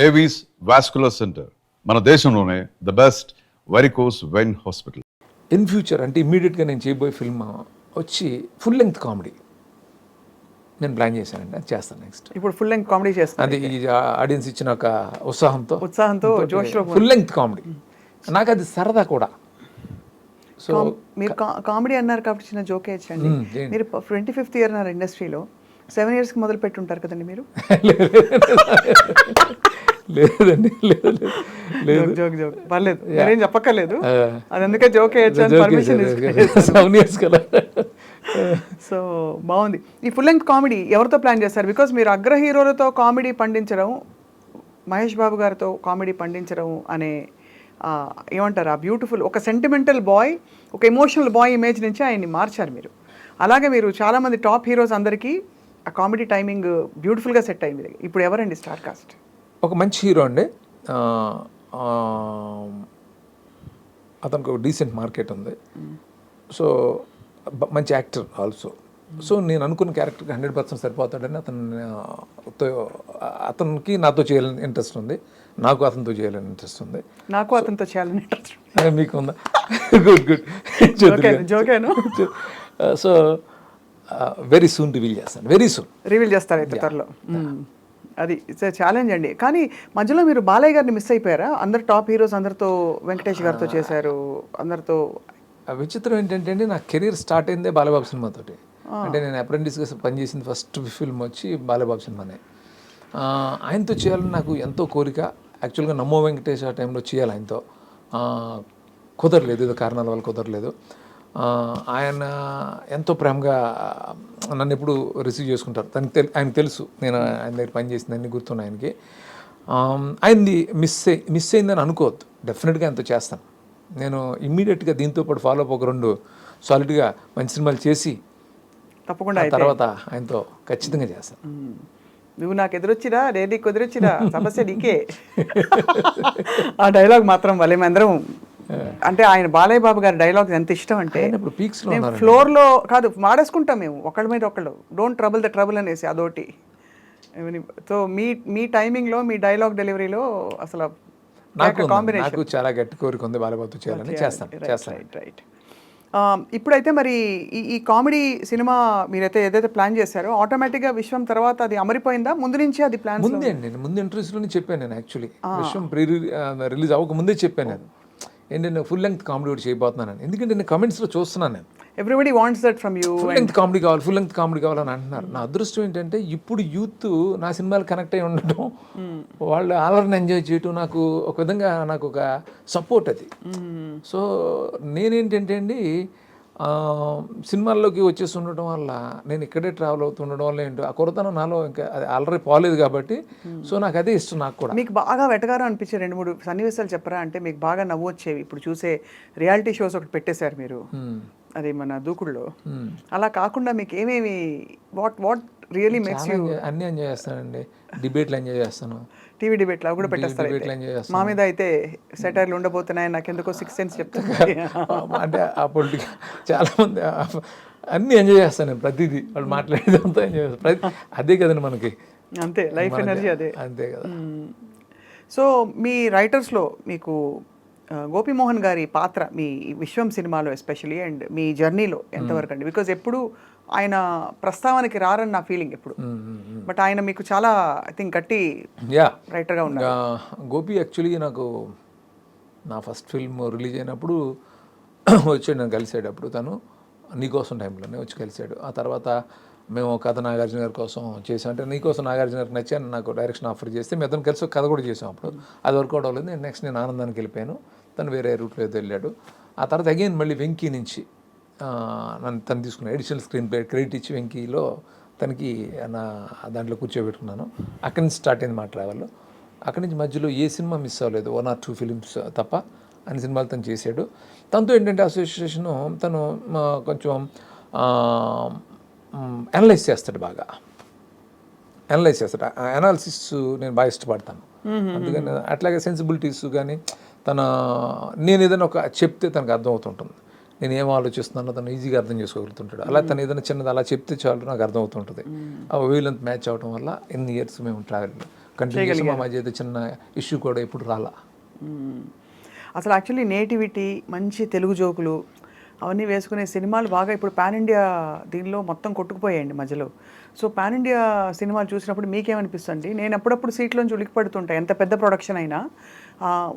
Avis vascular centre, మన దేశంలోనే the best varicose vein hospital. In future అంటే ఇమ్మీడియట్గా నేను చేయబోయే ఫిల్మ్ వచ్చి ఫుల్ లెంగ్త్ కామెడీ నేను ప్లాన్ చేశానండి. అది చేస్తాను నెక్స్ట్. ఇప్పుడు ఫుల్ లెంగ్త్ కామెడీ చేస్తాను. అది ఈ ఆడియన్స్ ఇచ్చిన ఒక ఉత్సాహంతో జోష్లో ఫుల్ లెంగ్త్ కామెడీ. నాకు అది సరదా కూడా. సో మీరు కామెడీ అన్నారు కాబట్టి చిన్న జోకే ఇచ్చండి. మీరు 25th ఇయర్ అన్నారు ఇండస్ట్రీలో, 7 yearsకి మొదలు పెట్టి ఉంటారు కదండి మీరు. లేదండి, లేదు. జోక్ పర్లేదు, మీరేం చెప్పక్కర్లేదు. అది అందుకే జోకే పర్మిషన్. 7 years కదా. సో బాగుంది. ఈ ఫుల్ లెంగ్త్ కామెడీ ఎవరితో ప్లాన్ చేస్తారు? బికాస్ మీరు అగ్ర హీరోలతో కామెడీ పండించడం, మహేష్ బాబు గారితో కామెడీ పండించడం అనే ఏమంటారు, ఆ బ్యూటిఫుల్ ఒక సెంటిమెంటల్ బాయ్, ఒక ఎమోషనల్ బాయ్ ఇమేజ్ నుంచి ఆయన్ని మార్చారు మీరు. అలాగే మీరు చాలామంది టాప్ హీరోస్ అందరికీ ఆ కామెడీ టైమింగ్ బ్యూటిఫుల్గా సెట్ అయింది. ఇప్పుడు ఎవరండి స్టార్ కాస్ట్? ఒక మంచి హీరో అండి, అతనికి ఒక డీసెంట్ మార్కెట్ ఉంది. సో మంచి యాక్టర్ ఆల్సో. సో నేను అనుకున్న క్యారెక్టర్కి 100% సరిపోతాడని అతనికి నాతో చేయాలని ఇంట్రెస్ట్ ఉంది, నాకు అతనితో చేయాలని ఇంట్రెస్ట్ ఉంది. నాకు అతనితో చేయాలని ఇంట్రెస్ట్. మీకు ఉందా? గుడ్. జోకేను. సో వెరీ సూన్ రివీల్ చేస్తాను. రివీల్ చేస్తారు అయితే త్వరలో. అది ఛాలెంజ్ అండి. కానీ మధ్యలో మీరు బాలయ్య గారిని మిస్ అయిపోయారా? అందరు టాప్ హీరోస్ అందరితో, వెంకటేష్ గారితో చేశారు, అందరితో. విచిత్రం ఏంటంటే అండి, నా కెరీర్ స్టార్ట్ అయిందే బాలబాబు సినిమాతోటి. అంటే నేను అప్రెంటిస్గా పనిచేసిన ఫస్ట్ ఫిల్మ్ వచ్చి బాలబాబు సినిమానే. ఆయనతో చేయాలని నాకు ఎంతో కోరిక. యాక్చువల్గా నమ్మో వెంకటేష్ ఆ టైంలో చేయాలి ఆయనతో, కుదరలేదు, ఏదో కారణాల వల్ల కుదరలేదు. ఆయన ఎంతో ప్రేమగా నన్ను ఎప్పుడు రిసీవ్ చేసుకుంటారు. ఆయనకు తెలుసు నేను ఆయన దగ్గర పనిచేసింది, అన్నీ గుర్తున్నాయి ఆయనకి. ఆయనది మిస్ అయిందని అనుకోవద్దు, డెఫినెట్గా ఆయనతో చేస్తాను. నేను ఇమ్మీడియట్గా దీంతో పాటు ఫాలో అప్ ఒక 2 సాలిడ్గా మంచి సినిమాలు చేసి తప్పకుండా తర్వాత ఆయనతో ఖచ్చితంగా చేస్తాను. నువ్వు నాకు ఎదురొచ్చిరా, రేది కుదిరొచ్చిరా, సమస్య నీకే. ఆ డైలాగ్ మాత్రం వాళ్ళే అందరం, అంటే ఆయన బాలయ్య బాబు గారి డైలాగ్ ఎంత ఇష్టం అంటే, ఇప్పుడు పీక్స్లో ఫ్లోర్లో కాదు మాడేసుకుంటాం మేము ఒకళ్ళ మీద ఒకళ్ళు, డోంట్ ట్రబుల్ ద ట్రబుల్ అనేసి అదోటి. సో మీ టైమింగ్లో, మీ డైలాగ్ డెలివరీలో అసలు నాకు చాలా గట్టి కోరిక ఉంది బాలబాబుతో చేయాలని. చేస్తాను. రైట్. ఇప్పుడైతే మరి ఈ కామెడీ సినిమా మీరైతే ఏదైతే ప్లాన్ చేశారో ఆటోమేటిక్గా విశ్వం తర్వాత అది అమరిపోయిందా? ముందు నుంచి అది ప్లాన్ ముందే అండి. నేను ముందు ఇంటర్వ్యూస్లోనే చెప్పాను. నేను యాక్చువల్లీ విశ్వం రిలీజ్ అవ్వక ముందే చెప్పాను నేను ఏంటంటే ఫుల్ లెంగ్త్ కామెడీ ఒకటి చేయబోతున్నాను. ఎందుకంటే నేను కమెంట్స్లో చూస్తున్నాను, నేను everybody wants that from you, full length comedy కావాలని అంటున్నారు. నా అదృష్టం ఏంటంటే ఇప్పుడు యూత్ నా సినిమాలు కనెక్ట్ అయి ఉండటం, వాళ్ళు ఆలర్ని ఎంజాయ్ చేయటం నాకు ఒక విధంగా నాకు ఒక సపోర్ట్ అది. సో నేనేంటంటే అండి, సినిమాల్లోకి వచ్చేసి ఉండటం వల్ల, నేను ఇక్కడే ట్రావెల్ అవుతుండడం వల్ల ఏంటో ఆ కొరతనం నాలో ఇంకా అది ఆల్రెడీ పోలేదు కాబట్టి, సో నాకు అదే ఇష్టం. నాకు కూడా మీకు బాగా వెటగారం అనిపించే 2-3 సన్నివేశాలు చెప్పరా? అంటే మీకు బాగా నవ్వు వచ్చేవి. ఇప్పుడు చూసే రియాలిటీ షోస్ ఒకటి పెట్టేశారు మీరు, అది మన దూకుడులో. అలా కాకుండా మీకు ఏమేమి వాట్ రియలీ మేక్స్ యూ? అన్నీ ఎంజాయ్ చేస్తానండి. డిబేట్లు ఎంజాయ్ చేస్తాను, టీవీ డిబేట్లు అవి కూడా పెట్టేస్తారు. మా మీద అయితే సెటైర్లు ఉండబోతున్నాయి, నాకెందుకో 6 cents చెప్తాను. అంటే ఆ పొలిటికల్ చాలామంది అన్నీ ఎంజాయ్ చేస్తాను నేను, ప్రతిదీ వాళ్ళు మాట్లాడేదంతా ఎంజాయ్ చేస్తాను. అదే కదండి మనకి, అంతే లైఫ్ ఎనర్జీ అదే. అంతే కదా. సో మీ రైటర్స్లో మీకు గోపీమోహన్ గారి పాత్ర మీ విశ్వం సినిమాలో ఎస్పెషలీ అండ్ మీ జర్నీలో ఎంతవరకు అండి? బికాజ్ ఎప్పుడు ఆయన ప్రస్తావనకి రారని నా ఫీలింగ్ ఎప్పుడు, బట్ ఆయన మీకు చాలా ఐ థింక్ గట్టి రైటర్గా ఉన్నారు. గోపి యాక్చువల్లీ నాకు నా ఫస్ట్ ఫిల్మ్ రిలీజ్ అయినప్పుడు వచ్చాడు, నన్ను కలిసాడు. అప్పుడు తను నీకోసం టైంలోనే వచ్చి కలిసాడు. ఆ తర్వాత మేము కథ నాగార్జున గారి కోసం చేసాం. అంటే నీకోసం నాగార్జున గారికి నచ్చాను, నాకు డైరెక్షన్ ఆఫర్ చేస్తే మేము అతను కలిసి ఒక కథ కూడా చేసాం. అప్పుడు అది వర్కౌట్ అవ్వలేదు. నేను ఆనందానికి వెళ్ళిపోయాను, తను వేరే రూట్లో ఏదో వెళ్ళాడు. ఆ తర్వాత అగైన్ మళ్ళీ వెంకీ నుంచి తను తీసుకున్నాను, ఎడిషనల్ స్క్రీన్ ప్లే క్రెడిట్ ఇచ్చి వెంకీలో తనకి నా దాంట్లో కూర్చోబెట్టుకున్నాను. అక్కడి నుంచి స్టార్ట్ అయింది మా ట్రావెల్. అక్కడి నుంచి మధ్యలో ఏ సినిమా మిస్ అవ్వలేదు, 1 or 2 ఫిలిమ్స్ తప్ప అన్ని సినిమాలు తను చేశాడు. తనతో ఏంటంటే అసోసియేషను, తను కొంచెం అనలైజ్ చేస్తాడు, బాగా అనలైజ్ చేస్తాడు. అనాలిసిస్ నేను బాగా ఇష్టపడతాను. అందుకని అట్లాగే సెన్సిబిలిటీస్ కానీ నేను ఏదైనా ఒక చెప్తే తనకు అర్థం అవుతుంటుంది, నేను ఏం ఆలోచిస్తున్నానో తను ఈజీగా అర్థం చేసుకోగలుగుతుంటాడు. అలా తను ఏదైనా చిన్నది అలా చెప్తే చాలు నాకు అర్థమవుతుంటుంది. ఆ వీళ్ళంత మ్యాచ్ అవడం వల్ల ఎన్ని ఇయర్స్ మేము ట్రావెల్ కంటిన్యూస్ మా మధ్య అయితే చిన్న ఇష్యూ కూడా ఎప్పుడు రాలా. అసలు యాక్చువల్లీ నేటివిటీ, మంచి తెలుగు జోకులు అవన్నీ వేసుకునే సినిమాలు బాగా ఇప్పుడు పాన్ ఇండియా దీనిలో మొత్తం కొట్టుకుపోయాయండి మధ్యలో. సో పాన్ ఇండియా సినిమాలు చూసినప్పుడు మీకేమనిపిస్తుంది? నేను అప్పుడప్పుడు సీట్లోంచి ఉలిక్కిపడుతుంటాయి. ఎంత పెద్ద ప్రొడక్షన్ అయినా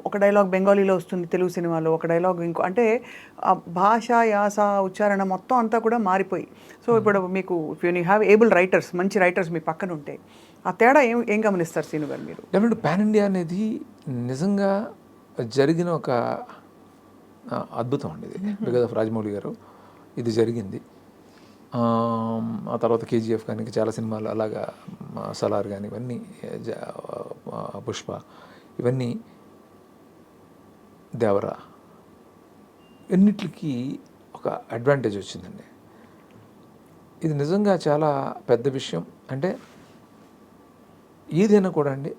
ఒక డైలాగ్ బెంగాలీలో వస్తుంది తెలుగు సినిమాలో, ఒక డైలాగ్ ఇంకో, అంటే భాష, యాస, ఉచ్చారణ మొత్తం అంతా కూడా మారిపోయి. సో ఇప్పుడు మీకు యూ హ్యావ్ ఏబుల్ రైటర్స్, మంచి రైటర్స్ మీ పక్కన ఉంటే ఆ తేడా ఏం గమనిస్తారు సీను గారు మీరు? డెఫినెట్ పాన్ ఇండియా అనేది నిజంగా జరిగిన ఒక అద్భుతం అండి ఇది. బికాజ్ ఆఫ్ రాజమౌళి గారు ఇది జరిగింది. ఆ తర్వాత కేజీఎఫ్ కానీ చాలా సినిమాలు అలాగా, సలార్ కానీ ఇవన్నీ, పుష్ప ఇవన్నీ, దేవరా, ఎన్నిటికి ఒక అడ్వాంటేజ్ వచ్చిందండి. ఇది నిజంగా చాలా పెద్ద విషయం. అంటే ఏదైనా కూడా అండి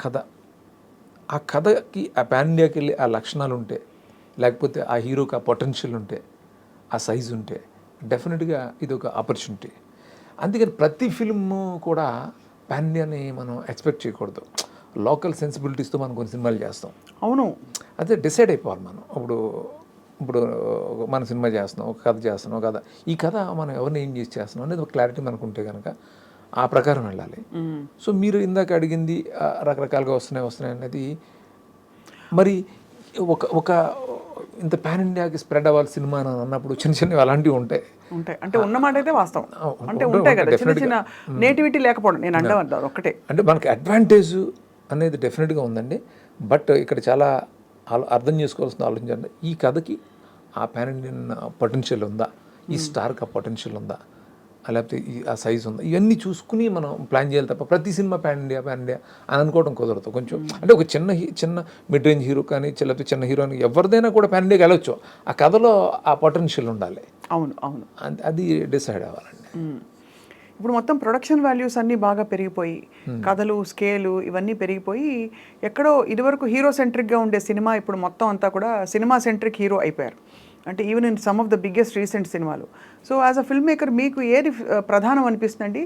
కథ, ఆ కథకి ఆ పాన్ ఇండియాకి వెళ్ళి ఆ లక్షణాలు ఉంటే, లేకపోతే ఆ హీరోకి ఆ పొటెన్షియల్ ఉంటే, ఆ సైజు ఉంటే డెఫినెట్గా ఇది ఒక ఆపర్చునిటీ. అందుకని ప్రతి ఫిల్మ్ కూడా పాన్ ఇండియాని మనం ఎక్స్పెక్ట్ చేయకూడదు. లోకల్ సెన్సిబిలిటీస్తో మనం కొన్ని సినిమాలు చేస్తాం. అవును, అదే డిసైడ్ అయిపోవాలి మనం. ఇప్పుడు మన సినిమా చేస్తున్నాం, ఒక కథ చేస్తున్నాం, ఒక కథ, ఈ కథ మనం ఎవరిని ఏం చేసి చేస్తున్నాం అనేది ఒక క్లారిటీ మనకు ఉంటే కనుక ఆ ప్రకారం వెళ్ళాలి. సో మీరు ఇందాక అడిగింది రకరకాలుగా వస్తున్నాయి అనేది, మరి ఒక ఇంత పాన్ ఇండియాకి స్ప్రెడ్ అవ్వాలి సినిమా అని అన్నప్పుడు చిన్న చిన్నవి అలాంటివి ఉంటాయి. అంటే ఉన్నమాట అయితే వాస్తవం, అంటే ఉంటాయి కదా చిన్న చిన్న నేటివిటీ లేకపోవడం. నేను అంటాను ఒక్కటే, అంటే మనకి అడ్వాంటేజ్ అనేది డెఫినెట్గా ఉందండి. బట్ ఇక్కడ చాలా అర్థం చేసుకోవాల్సిన ఆలోచించండి, ఈ కథకి ఆ పాన్ ఇండియన్ పొటెన్షియల్ ఉందా, ఈ స్టార్కి ఆ పొటెన్షియల్ ఉందా, లేకపోతే ఆ సైజ్ ఉందా, ఇవన్నీ చూసుకుని మనం ప్లాన్ చేయాలి తప్ప ప్రతి సినిమా పాన్ ఇండియా అని అనుకోవడం కుదరదు. కొంచెం అంటే ఒక చిన్న మిడ్ రేంజ్ హీరో కానీ, లేకపోతే చిన్న హీరోని ఎవరిదైనా కూడా పాన్ ఇండియాకి వెళ్ళొచ్చు. ఆ కథలో ఆ పొటెన్షియల్ ఉండాలి. అవును అవును, అది డిసైడ్ అవ్వాలండి. ఇప్పుడు మొత్తం ప్రొడక్షన్ వాల్యూస్ అన్నీ బాగా పెరిగిపోయి, కథలు, స్కేలు ఇవన్నీ పెరిగిపోయి, ఎక్కడో ఇదివరకు హీరో సెంట్రిక్గా ఉండే సినిమా ఇప్పుడు మొత్తం అంతా కూడా సినిమా సెంట్రిక్ హీరో అయిపోయారు. అంటే even in some of the biggest recent సినిమాలు. So as a filmmaker మీకు ఏది ప్రధానం అనిపిస్తుందండి?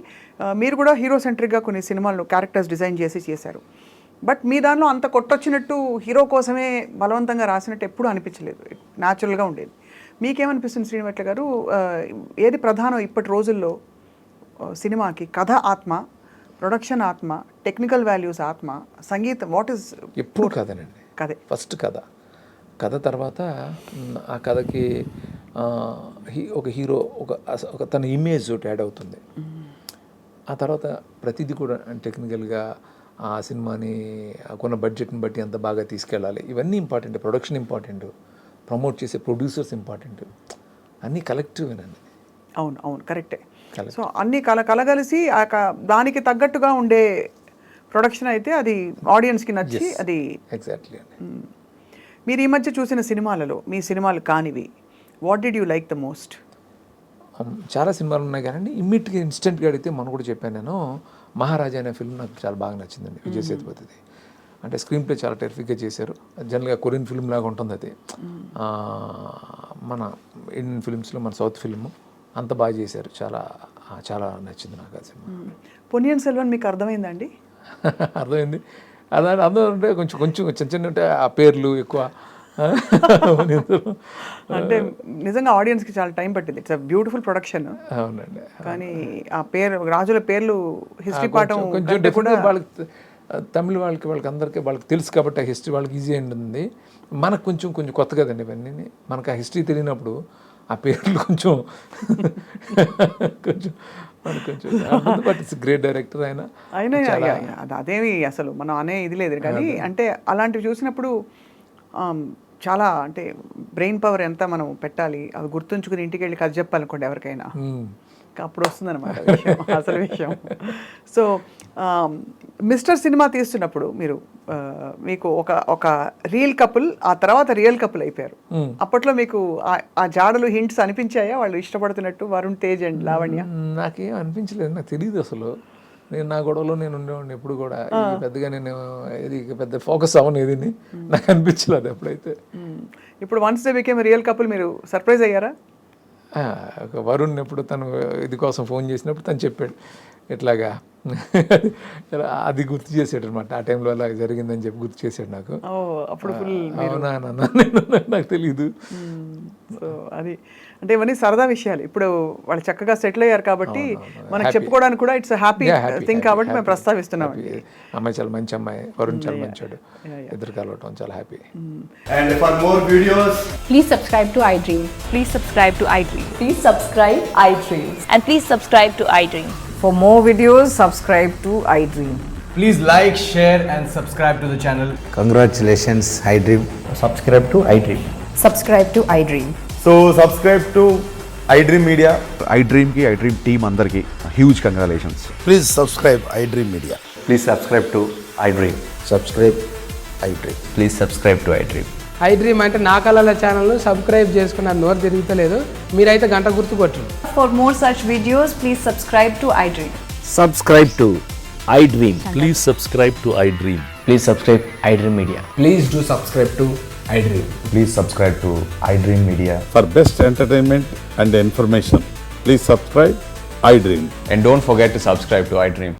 మీరు కూడా హీరో సెంట్రిక్గా కొన్ని సినిమాలు క్యారెక్టర్స్ డిజైన్ చేశారు. బట్ మీ దానిలో అంత కొట్టొచ్చినట్టు హీరో కోసమే బలవంతంగా రాసినట్టు ఎప్పుడూ అనిపించలేదు, న్యాచురల్గా ఉండేది. మీకేమనిపిస్తుంది శ్రీనివట్ల గారు? ఏది ప్రధానం ఇప్పటి రోజుల్లో సినిమాకి? కథ ఆత్మ, ప్రొడక్షన్ ఆత్మ, టెక్నికల్ వాల్యూస్ ఆత్మ, సంగీతం, వాట్ ఈస్? ఎప్పుడు కథనండి, కథే ఫస్ట్ కథ తర్వాత ఆ కథకి ఒక హీరో ఒక తన ఇమేజ్ ఒకటి యాడ్ అవుతుంది. ఆ తర్వాత ప్రతిదీ కూడా టెక్నికల్గా ఆ సినిమాని కొన్న బడ్జెట్ని బట్టి అంత బాగా తీసుకెళ్ళాలి. ఇవన్నీ ఇంపార్టెంట్. ప్రొడక్షన్ ఇంపార్టెంట్, ప్రమోట్ చేసే ప్రొడ్యూసర్స్ ఇంపార్టెంట్, అన్నీ కలెక్టివ్నండి. అవును అవును, కరెక్టే. సో అన్నీ కలగలిసి దానికి తగ్గట్టుగా ఉండే ప్రొడక్షన్ అయితే అది ఆడియన్స్కి నచ్చి అది. ఎగ్జాక్ట్లీ అండి. మీరు ఈ మధ్య చూసిన సినిమాలలో మీ సినిమాలు కానివి, what did you like the most? చాలా సినిమాలు ఉన్నాయి కానీ ఇమ్మీడియట్గా ఇన్స్టెంట్గా అడిగితే మనం కూడా చెప్పాను నేను, మహారాజా అనే ఫిల్మ్ నాకు చాలా బాగా నచ్చిందండి, విజయ్ సేతుపతిది. అంటే స్క్రీన్ ప్లే చాలా టెరిఫిక్గా చేశారు. జనరల్గా కొరియన్ ఫిల్మ్ లాగా ఉంటుంది అది. మన ఇండియన్ ఫిల్మ్స్లో మన సౌత్ ఫిల్మ్ అంత బాగా చేశారు. చాలా నచ్చింది నాకు ఆ సినిమా. పొన్నియిన్ సెల్వన్ మీకు అర్థమైందండి? అర్థమైంది. అర్థం అంటే కొంచెం చిన్న ఉంటే ఆ పేర్లు ఎక్కువ. అంటే నిజంగా ఆడియన్స్కి చాలా టైం పట్టింది. It's a beautiful production. అవునండి. కానీ ఆ రాజుల పేర్లు హిస్టరీ పాఠం కొంచెం కూడా వాళ్ళకి, తమిళ వాళ్ళకి అందరికీ వాళ్ళకి తెలుసు కాబట్టి ఆ హిస్టరీ వాళ్ళకి ఈజీ ఉంటుంది. మనకు కొంచెం కొత్త కదండి ఇవన్నీ. మనకు ఆ హిస్టరీ తెలియనప్పుడు ఆ పేర్లు కొంచెం బట్ ఇట్స్ గ్రేట్ డైరెక్టర్ ఆయన. అదేమి అసలు మనం అనే ఇది లేదు కానీ, అంటే అలాంటివి చూసినప్పుడు చాలా, అంటే బ్రెయిన్ పవర్ ఎంత మనం పెట్టాలి, అవి గుర్తుంచుకుని ఇంటికి వెళ్ళి కథ చెప్పాలనుకోండి ఎవరికైనా, అప్పుడు వస్తుందన్నమాట అసలు విషయం. సో మిస్టర్ సినిమా తీస్తున్నప్పుడు మీకు ఒక రియల్ కపుల్, ఆ తర్వాత రియల్ కపుల్ అయిపోయారు. అప్పట్లో మీకు ఆ జాడలు హింట్స్ అనిపించాయా వాళ్ళు ఇష్టపడుతున్నట్టు, వరుణ్ తేజ్ అండ్ లావణ్య? నాకేం అనిపించలేదు, నాకు తెలియదు అసలు. నేను నా గొడవలో నేను ఉండేవాడిని ఎప్పుడు కూడా. పెద్దగా నేను ఇది పెద్ద ఫోకస్ అవ్వను ఏది, నాకు అనిపించలేదు ఎప్పుడైతే. ఇప్పుడు once they became real couple మీరు సర్ప్రైజ్ అయ్యారా? ఒక వరుణ్ ఎప్పుడు తను ఇది కోసం ఫోన్ చేసినప్పుడు తను చెప్పాడు ఇట్లాగా అది గుర్తు చేసాడు అనమాట. ఆ టైంలో అలా జరిగిందని చెప్పి గుర్తు చేశాడు నాకు. ఓ అప్పుడు ఫుల్ అవునా నాకు తెలీదు. సో అది అంటే ఇవన్నీ సరదా విషయాలు. ఇప్పుడు వాళ్ళు చక్కగా సెటిల్ అయ్యారు కాబట్టి మనకు చెప్పుకోవడానికి కూడా ఇట్స్ హ్యాపీ థింగ్ కాబట్టి మేము ప్రస్తావిస్తున్నాం. అమ్మాయి చాలా మంచి అమ్మాయి, వరుణ్ చాలా మంచోడు, ఇద్దరు కలవటం చాలా happy. And for more videos, Please subscribe to iDream. Please subscribe to iDream. Please subscribe iDream. And please subscribe to iDream. For more videos, subscribe to iDream. please like, share and subscribe to the channel. Congratulations, iDream. Subscribe to iDream. Subscribe to iDream. So subscribe to iDream Media. iDream ki iDream team andarki huge congratulations. Please subscribe iDream Media. Please subscribe to iDream. Subscribe iDream. Please subscribe to iDream. iDream అంటే నా కళల channel subscribe చేసుకున్న నోరు తిరుగుతలేదు, మీరైతే గంట గుర్తు కొట్టండి. For more such videos, please subscribe to iDream. Subscribe to iDream. Please subscribe to iDream. Please subscribe iDream Media. Please do subscribe to iDream. Please subscribe to iDream Media. For best entertainment and information, please subscribe iDream. And don't forget to subscribe to iDream.